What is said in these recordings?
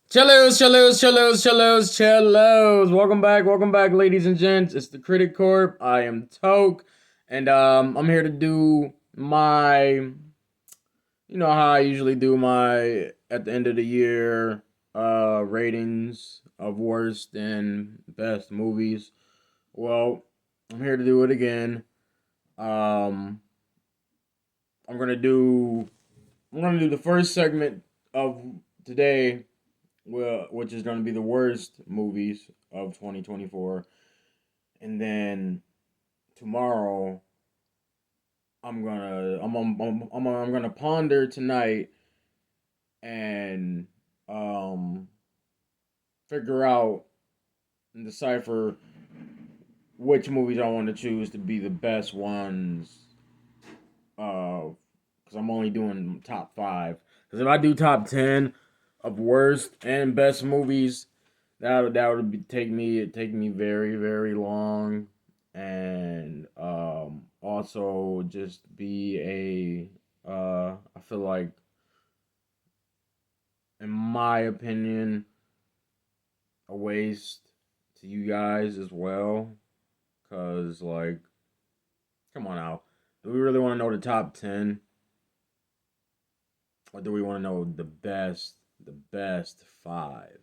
Cellos. Welcome back, ladies and gents. It's the Critic Corp. I am Toke, and I'm here to do my, how I usually do my at the end of the year ratings of worst and best movies. Well, I'm here to do it again. Um, I'm gonna do I'm gonna do the first segment of today, well, which is going to be the worst movies of 2024, and then tomorrow I'm gonna ponder tonight and um figure out and decipher which movies I want to choose to be the best ones. Because I'm only doing top five. Because if I do top 10 of worst and best movies, that would take me very very long, and also just be I feel like, in my opinion, a waste to you guys as well. Cause like, come on now, do we really want to know the top 10, or do we want to know the best five?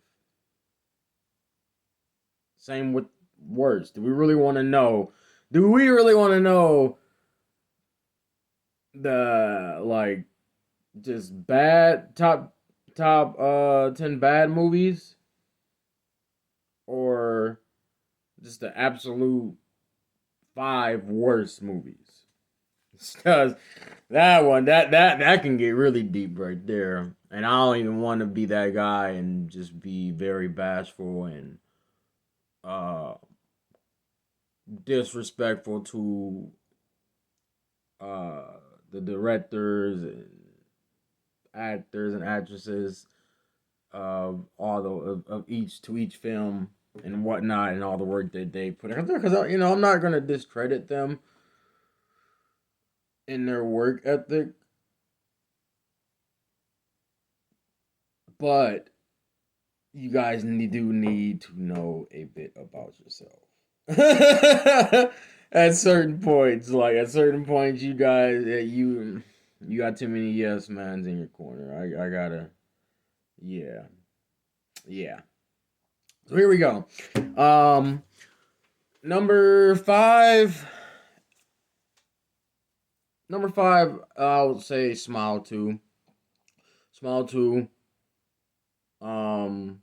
Same with worst. Do we really want to know? Do we really want to know the, like, just bad top 10 bad movies, or just the absolute five worst movies? Because that can get really deep right there, and I don't even want to be that guy and just be very bashful and uh disrespectful to uh the directors and actors and actresses of of each film and whatnot, and all the work that they put in. Because I'm not gonna discredit them in their work ethic, but you guys do need to know a bit about yourself. At certain points, you guys, you got too many yes mans in your corner. I gotta, yeah, yeah. So here we go. Um, number five. Number five, I would say Smile Two. Smile Two. Um,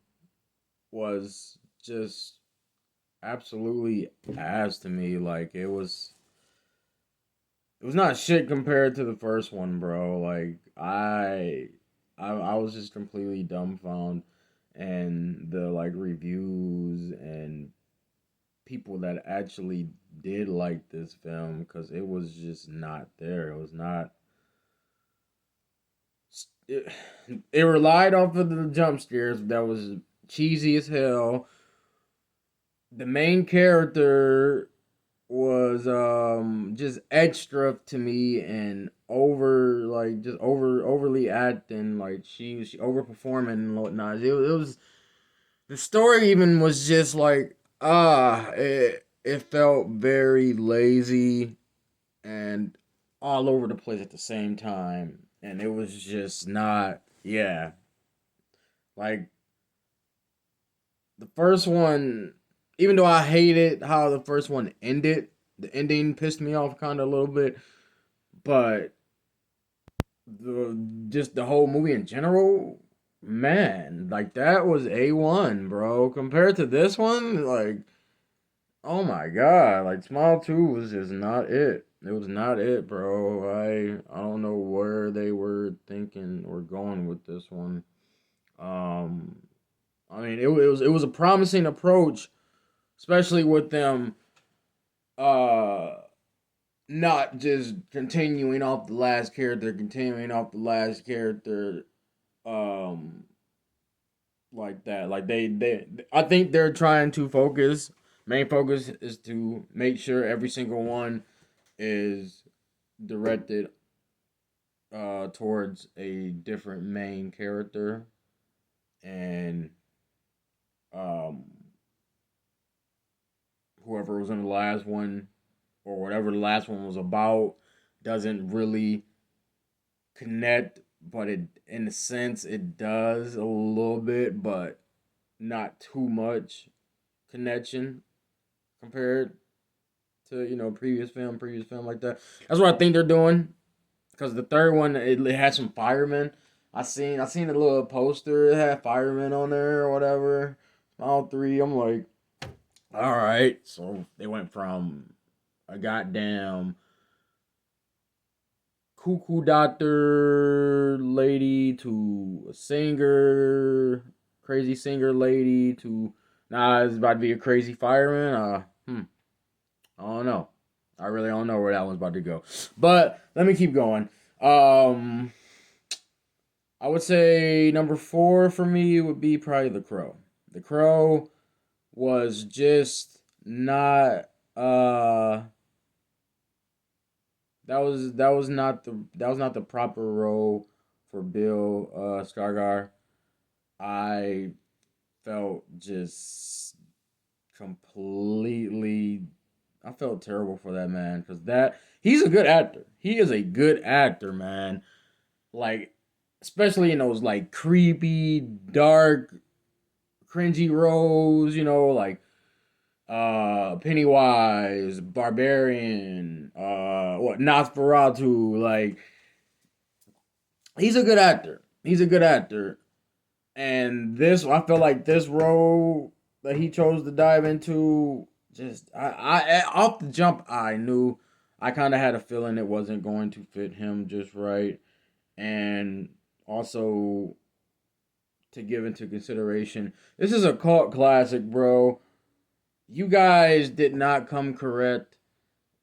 was just absolutely ass to me. Like, it was not shit compared to the first one, bro. Like, I was just completely dumbfounded, and the, like, reviews and people that actually did like this film, because it was just not there. It was not. It, it relied off of the jump scares that was cheesy as hell. The main character was just extra to me, and overly acting, like she overperforming and whatnot. It was the story even was just like, it felt very lazy and all over the place at the same time, and it was just not, yeah, like the first one. Even though I hated how the first one ended, the ending pissed me off kind of a little bit, but the just the whole movie in general, man, like, that was A1, bro. Compared to this one, like, oh my god, like, Smile 2 was just not it. It was not it, bro. I don't know where they were thinking or going with this one. Um, I mean, it was a promising approach, especially with them uh not just continuing off the last character, um like that. Like, they I think they're trying to focus. Main focus is to make sure every single one is directed towards a different main character, and was in the last one, or whatever the last one was about, doesn't really connect, but it, in a sense, it does a little bit, but not too much connection compared to previous film like that. That's what I think they're doing. Because the third one, it had some firemen. I seen a little poster. It had firemen on there or whatever. All three. I'm like, all right. So they went from a goddamn cuckoo doctor lady to a singer, crazy singer lady to nah, it's about to be a crazy fireman. I don't know. I really don't know where that one's about to go. But let me keep going. Um, I would say number four for me would be probably The Crow. The Crow was just not that was not the proper role for Bill Skarsgård. I felt just completely I felt terrible for that man because that he's a good actor. He is a good actor, man. Like, especially in those like creepy, dark, cringy roles, like Pennywise, Barbarian, what Nosferatu, like he's a good actor. He's a good actor. And this I feel like this role that he chose to dive into just I off the jump I knew I kind of had a feeling it wasn't going to fit him just right. And also to give into consideration, this is a cult classic, bro. You guys did not come correct,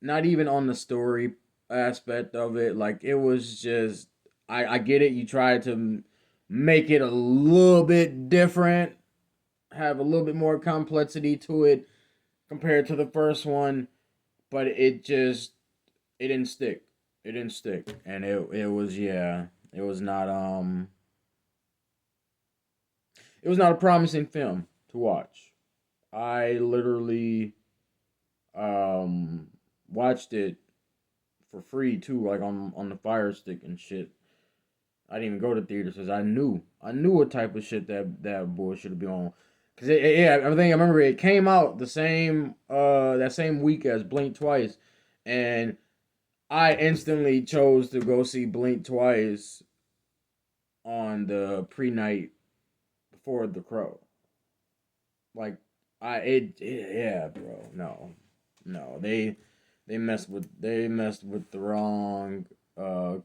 not even on the story aspect of it. Like it was just, I get it. You tried to make it a little bit different, have a little bit more complexity to it compared to the first one, but it didn't stick. It didn't stick, and it was yeah, it was not it was not a promising film to watch. I literally um watched it for free too, like on the Fire Stick and shit. I didn't even go to theaters because I knew what type of shit that boy should be on. Cause yeah, I remember it came out the same that same week as Blink Twice, and I instantly chose to go see Blink Twice on the pre night before The Crow. Like yeah, bro. No, they messed with the wrong uh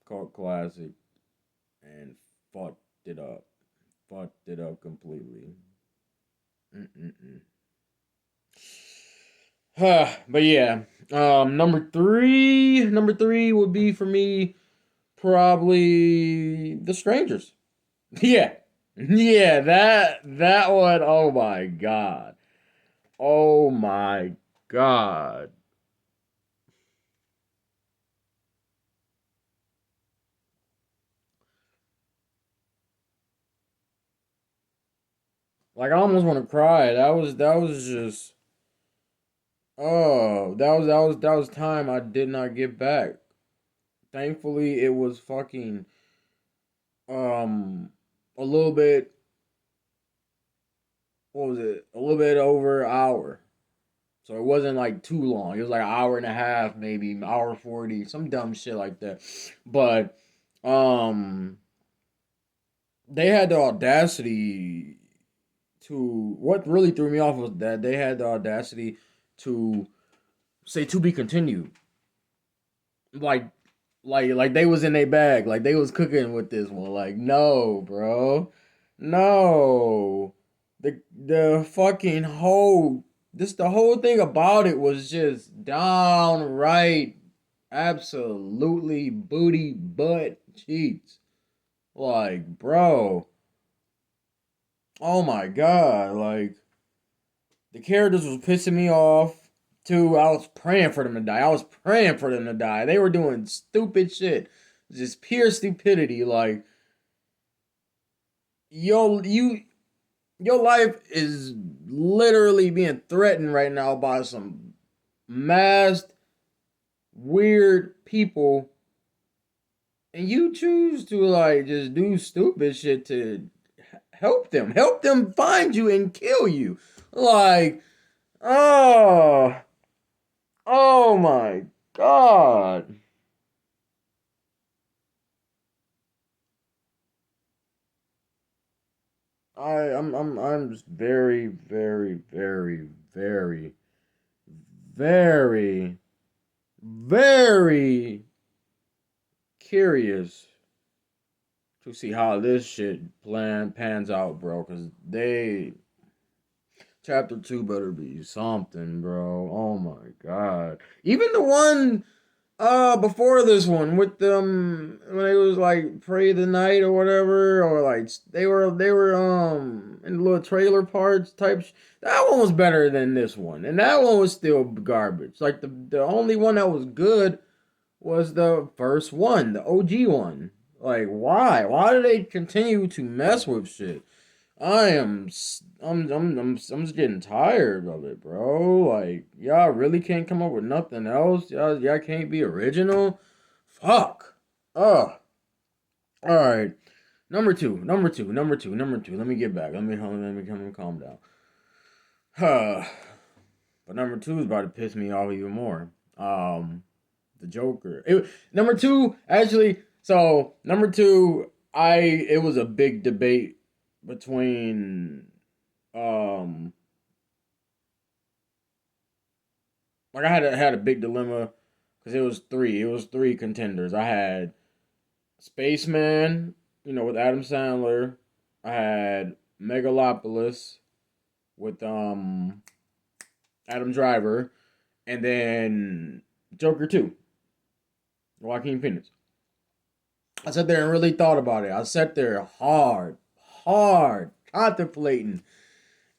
cult classic and fucked it up. Fucked it up completely. Mm-mm-mm. But yeah, number three would be for me probably The Strangers. Yeah, yeah, that one. Oh my god. Oh my god. Like I almost want to cry. That was just oh that was time I did not get back. Thankfully, it was fucking um a little bit. What was it? A little bit over an hour. So it wasn't like too long. It was like an hour and a half, maybe hour 40, some dumb shit like that. But um they had the audacity to what really threw me off was that they had the audacity to say to be continued. Like like they was in their bag. Like they was cooking with this one. Like, no, bro. No. The fucking whole the whole thing about it was just downright absolutely booty butt cheeks. Like, bro. Oh my god. Like the characters was pissing me off too. I was praying for them to die. I was praying for them to die. They were doing stupid shit. Just pure stupidity. Like, yo, you. Your life is literally being threatened right now by some masked, weird people, and you choose to like just do stupid shit to help them find you and kill you. Like, oh, oh my god. I'm just very, very, very, very, very, very curious to see how this shit pans out, bro. Cause they chapter two better be something, bro. Oh my god. Even the one before this one with them when it was like pray the night or whatever, or like they were in little trailer parts type that one was better than this one, and that one was still garbage. Like the only one that was good was the first one, the OG one. Like why do they continue to mess with shit? I am, I'm just getting tired of it, bro. Like, y'all really can't come up with nothing else. Y'all can't be original. Fuck. Ugh. All right. Number two. Let me get back. Let me calm down. But number two is about to piss me off even more. The Joker. Number two, actually. So number two, it was a big debate between um like I had a big dilemma because it was three contenders. I had Spaceman, with Adam Sandler. I had Megalopolis with Adam Driver, and then Joker 2, Joaquin Phoenix. I sat there and really thought about it. I sat there hard contemplating.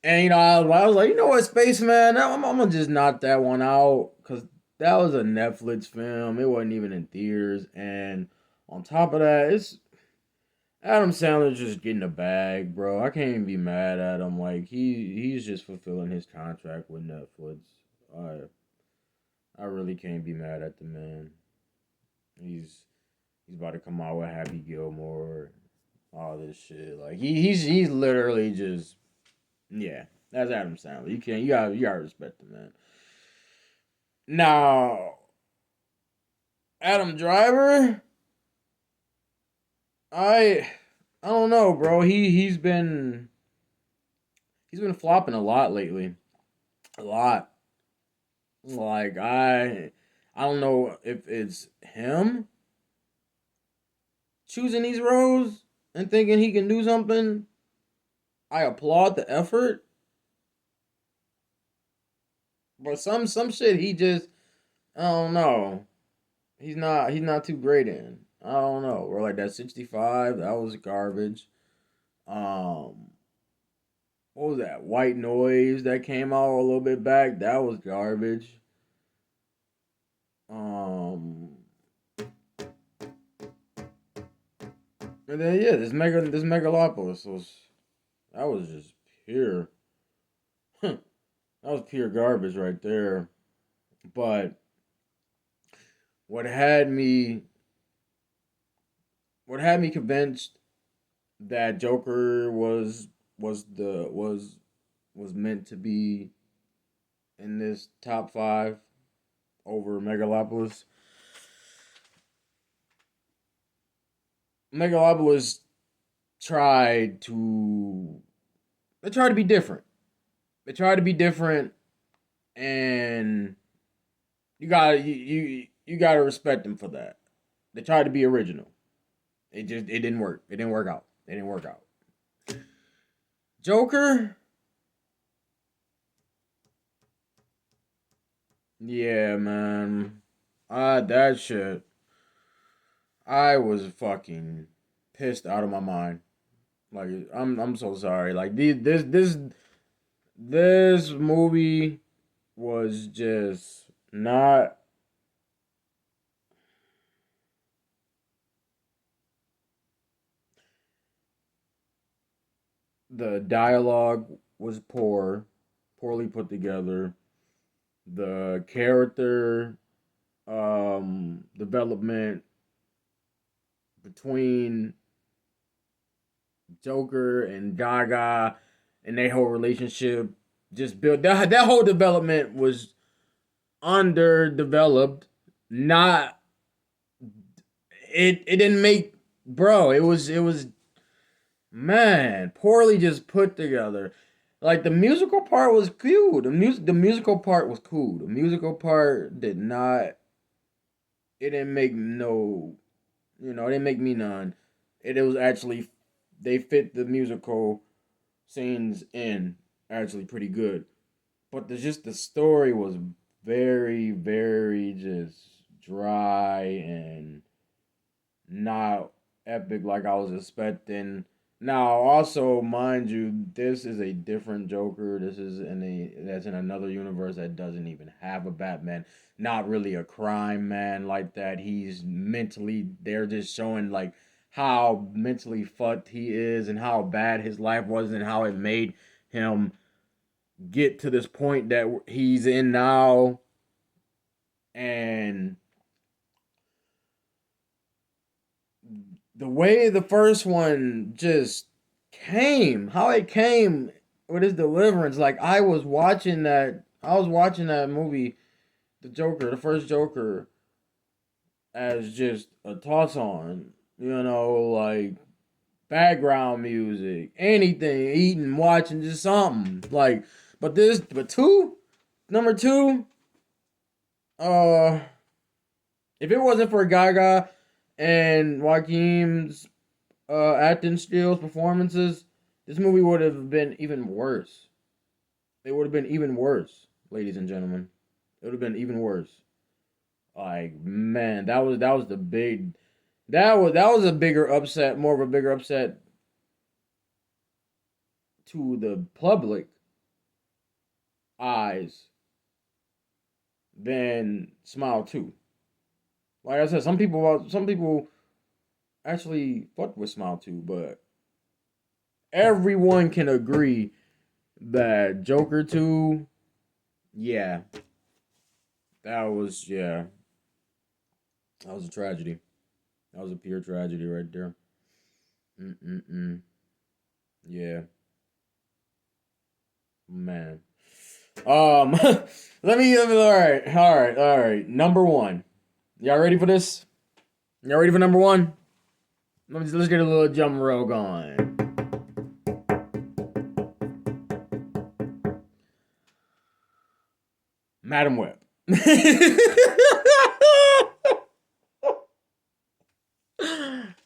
And I was like, what, Spaceman? I'm gonna just knock that one out because that was a Netflix film. It wasn't even in theaters, and on top of that, it's Adam Sandler's just getting a bag, bro. I can't even be mad at him. Like he's just fulfilling his contract with Netflix. I I really can't be mad at the man. He's he's about to come out with Happy Gilmore, all this shit. Like he's literally just yeah. That's Adam Sandler. You gotta respect the man. Now, Adam Driver, I I don't know, bro. He's been flopping a lot lately. A lot. Like I don't know if it's him choosing these roles and thinking he can do something. I applaud the effort, but some shit he just I don't know. He's not too great in. I don't know. Or like that 65, that was garbage. Um what was that? White Noise that came out a little bit back. That was garbage. Um, and then yeah, this Megalopolis was just pure. That was pure garbage right there. But what had me what had me convinced that Joker was meant to be in this top five over Megalopolis. Megalopolis tried to they tried to be different. They tried to be different, and you gotta respect them for that. They tried to be original. It didn't work. It didn't work out. It didn't work out. Joker, yeah, man. That shit. I was fucking pissed out of my mind. Like I'm so sorry. Like this movie was just not The dialogue was poorly put together. The character development between Joker and Gaga and their whole relationship just built that whole development was underdeveloped. Not it didn't make bro. It was man poorly just put together. Like the musical part was cool. The musical part was cool. The musical part did not. It didn't make no. It didn't make me none. It was actually they fit the musical scenes in actually pretty good. But just the story was very, very just dry and not epic like I was expecting. Now, also, mind you, this is a different Joker. This is that's in another universe that doesn't even have a Batman. Not really a crime man like that. He's mentally. They're just showing like how mentally fucked he is and how bad his life was and how it made him get to this point that he's in now. And the way the first one just came, how it came with his deliverance, like I was watching that movie, the Joker, the first Joker, as just a toss on, like background music, anything, eating, watching, just something like. But number two, uh, if it wasn't for Gaga and Joaquin's acting skills, performances, this movie would have been even worse. It would have been even worse, ladies and gentlemen. It would have been even worse. Like man, that was the big that was a bigger upset, more of a bigger upset to the public eyes than Smile 2. Like I said, some people actually fucked with Smile 2, but everyone can agree that Joker 2, yeah, yeah, that was a tragedy. That was a pure tragedy right there. Mm-mm-mm. Yeah, man. All right. Number one. Y'all ready for this? Y'all ready for number one? Let's get a little drum roll going. Madam Web.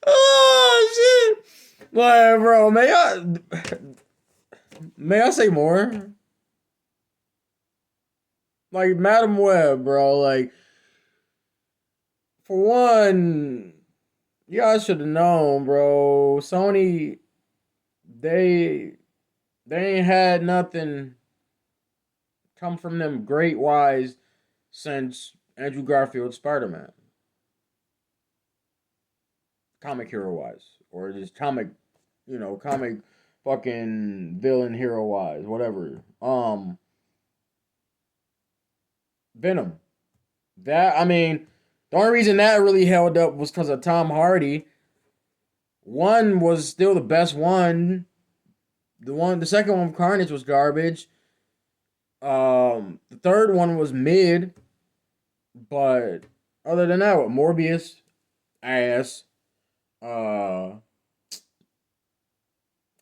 Oh shit! Like, bro, may I say more? Like Madam Web, bro. Like for one, y'all should have known, bro. Sony, they they ain't had nothing come from them great wise since Andrew Garfield's Spider Man, comic hero wise, or just comic fucking villain hero wise, whatever. Venom. That I mean, the only reason that really held up was because of Tom Hardy. One was still the best one. The second one, Carnage, was garbage. The third one was mid, but other than that, what Morbius, ass. Uh,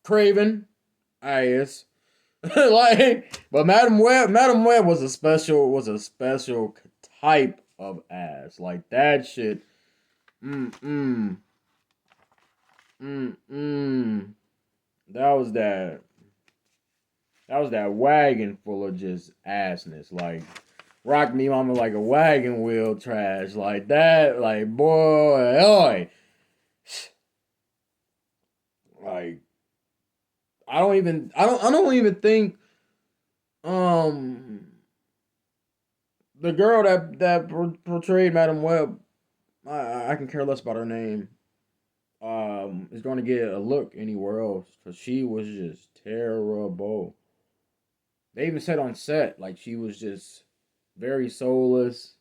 Craven, ass. But Madam Web was a special type of ass. Like that shit. Mm mm mm mm. That was that. That was that wagon full of just assness. Like rock me mama like a wagon wheel trash. Like that. Like boy, oi. Like I don't even think um the girl that portrayed Madam Web, I can care less about her name. is going to get a look anywhere else because she was just terrible. They even said on set like she was just very soulless,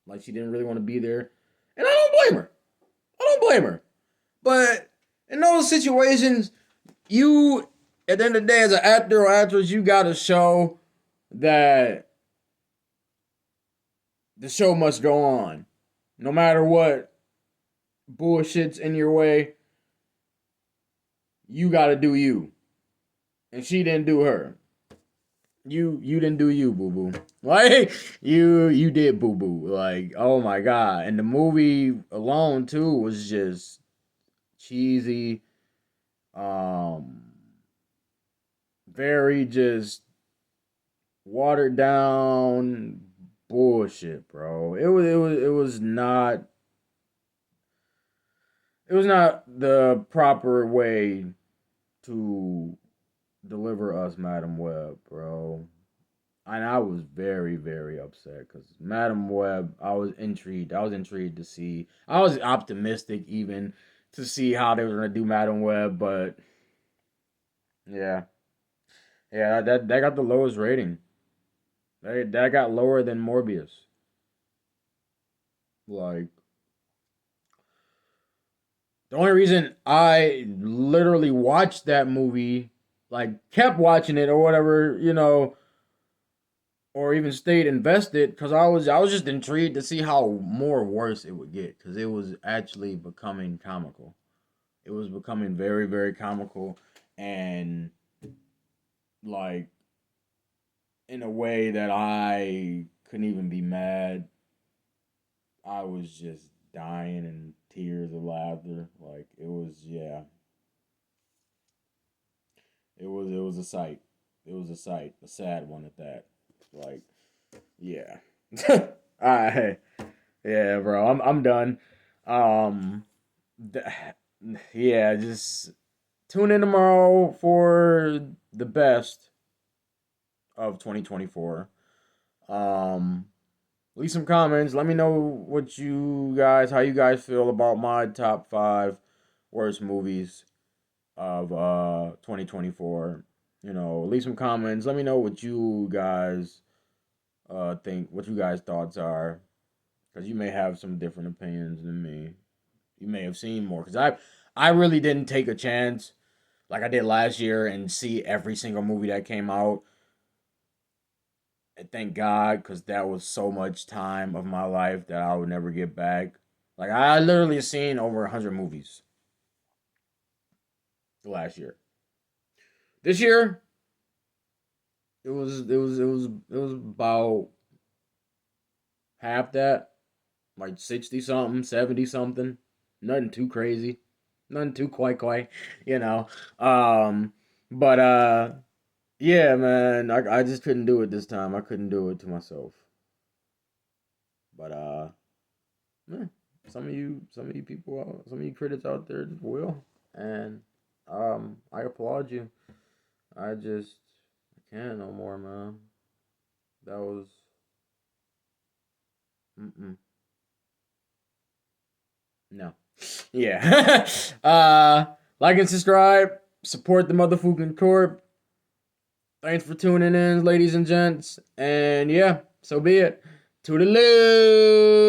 like she didn't really want to be there, and I don't blame her. I don't blame her. But in those situations, you at the end of the day, as an actor or actress, you gotta show that the show must go on, no matter what bullshit's in your way. You gotta do you, and she didn't do her. You didn't do you, boo boo. Like you did boo boo. Like oh my god, and the movie alone too was just cheesy. Um, very just watered down bullshit, bro. It was not the proper way to deliver us Madam Web, bro. And I was very, very upset because Madam Web, I was intrigued. I was intrigued to see. I was optimistic even to see how they were gonna do Madam Web, but yeah, yeah, that got the lowest rating. That got lower than Morbius. Like the only reason I literally watched that movie, like kept watching it or whatever, or even stayed invested, because I was just intrigued to see how more worse it would get, because it was actually becoming comical. It was becoming very very comical, and like in a way that I couldn't even be mad. I was just dying in tears of laughter. Like it was, yeah, it was a sight. It was a sight, a sad one at that. Like, yeah. All right, yeah, bro. I'm done. Um, th- yeah, just tune in tomorrow for the best of 2024. Um, leave some comments. Let me know how you guys feel about my top five worst movies of 2024. Leave some comments. Let me know what you guys think, what you guys thoughts are, because you may have some different opinions than me. You may have seen more, because I really didn't take a chance like I did last year and see every single movie that came out. And thank God, because that was so much time of my life that I would never get back. Like I literally seen over 100 movies last year. This year, it was about half that, like 60 something, 70 something. Nothing too crazy, nothing too quite, you know. Um, but yeah, man, I just couldn't do it this time. I couldn't do it to myself. But man, some of you people, some of you critics out there will, and I applaud you. I can't no more, man. That was mm-mm, no, yeah. Like and subscribe, support the motherfucking corp. Thanks for tuning in, ladies and gents, and yeah, so be it. Toodaloo.